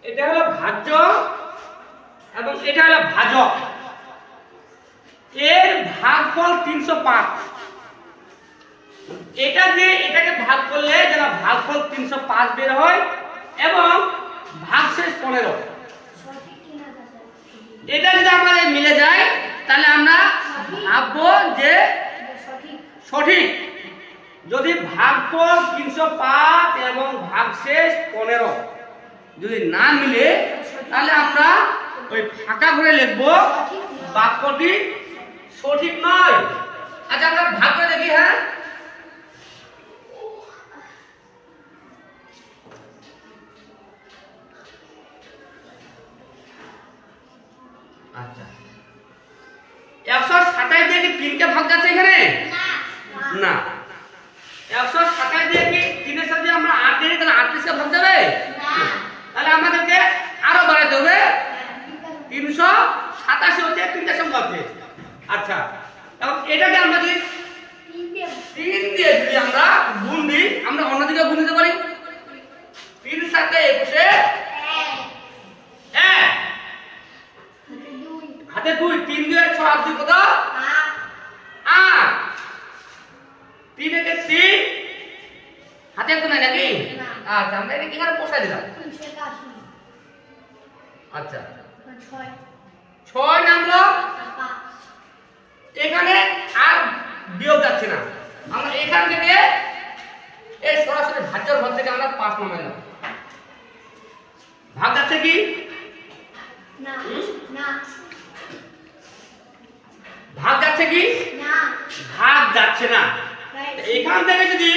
এটা হলো ভাজ্য এবং এটা হলো ভাজক। এর ভাগফল 305। এটা দিয়ে এটাকে ভাগ করলে যেন ভাগফল 305 বের হয় এবং ভাগশেষ 15। এটা যদি আমাদের মিলে যায় তাহলে আমরা ভাববো যে সঠিক। যদি ভাগফল 305 এবং ভাগশেষ 15 যদি না মিলে তাহলে আমরা ওই ফাঁকা ঘরে লিখবো বাক্যটি সঠিক নয়। আচ্ছা আমরা ভাগ করে দেখি। হ্যাঁ, আচ্ছা 127 দিয়ে কি 3 কে ভাগ যাচ্ছে এখানে? না। 127 দিয়ে কি 3 এর সাথে আমরা 8 দিয়ে তাহলে 38 কে ভাগ যাবে? না। তাহলে আমাদেরকে আরো বাড়াতে হবে। 387 হচ্ছে 3টা সংখ্যা হচ্ছে। আচ্ছা, এবং এটাকে আমরা যদি 3 দিয়ে যদি আমরা গুণ দিই, আমরা অন্যদিকে গুণ দিতে পারি। 3 × 7 = 21 হাতে 2 3 দিয়ে 6 আর 2 কত? 8। 3 একে 3 হাতে তো নাই নাকি? আচ্ছা আমরা এটা কিভাবে বসাই দিলাম? আচ্ছা 6 নামলো। এখানে আর বিয়োগ যাচ্ছে না। আমরা এখান থেকে এই সরাসরি ভাজ্যের ঘর থেকে আমরা 5 নামাইলাম। ভাগ যাচ্ছে কি? না। না। ভাগ যাচ্ছে কি? না। ভাগ যাচ্ছে না। এখান থেকে যদি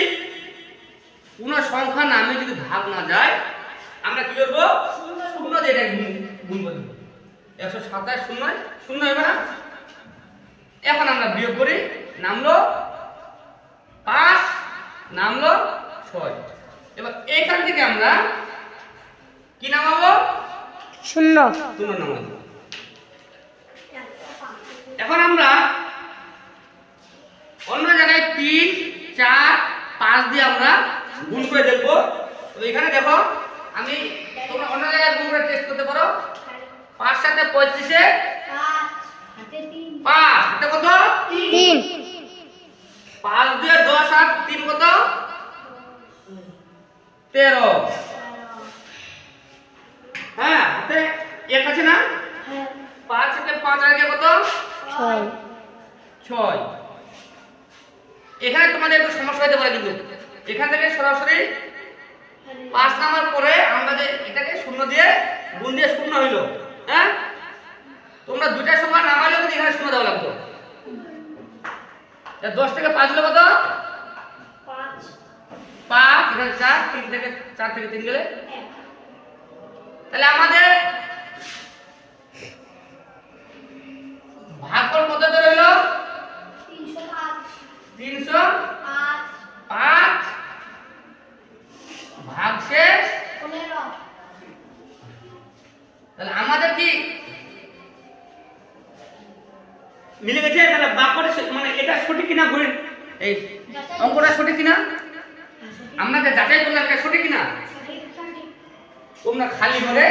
কোনো সংখ্যা নামে যদি ভাগ না যায় আমরা কি করব? শূন্য দিয়ে এটা গুণ করে দেব। 127 শূন্য শূন্য হবে না? এখন আমরা বিয়োগ করি। নামলো 5, নামলো 6। এবার এখান থেকে আমরা কি নামাবো? শূন্য নামাবো। এখন আমরা অন্য জায়গায় 3, 4, 5 দিয়ে আমরা গুণ করে দেখব। তো এখানে দেখো আমি তোমরা অন্য জায়গায় গুণ করে টেস্ট করতে পারো। 5 × 7 = 35 5 হাতে কত? 3। 5 দিয়ে 10 আর 3 কত? 13। হ্যাঁ, হাতে 1 আছে না? হ্যাঁ। 5 থেকে 5 আগে কত? 6। এখানে তোমাদের একটু সমস্যা হতে পারে, কিন্তু এখান থেকে সরাসরি 5 নামার পরে আমরা যে এটাকে শূন্য দিয়ে গুণ দিয়ে শূন্য হইলো। হ্যাঁ, তোমরা দুইটা সংখ্যা নামাইলে কিন্তু এখানে শূন্য দেওয়া লাগতো। 10 থেকে 5 হলো কত? 5 এখানে 4, 3 থেকে 4 থেকে 3 গেলে 1। তাহলে আমাদের ভাগফল কত বের হলো? 305 ভাগশেষ 15। তাহলে আমাদের কি মিলে গেছে? তাহলে বাক্যটা মানে এটা সঠিক কিনা বলেন, এই অঙ্কটা সঠিক কিনা আমরা যে যাচাই করলাম এটা সঠিক কিনা? তোমরা খালি ঘরে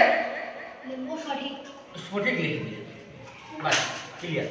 সঠিক লিখে দিবে। বাস, ক্লিয়ার।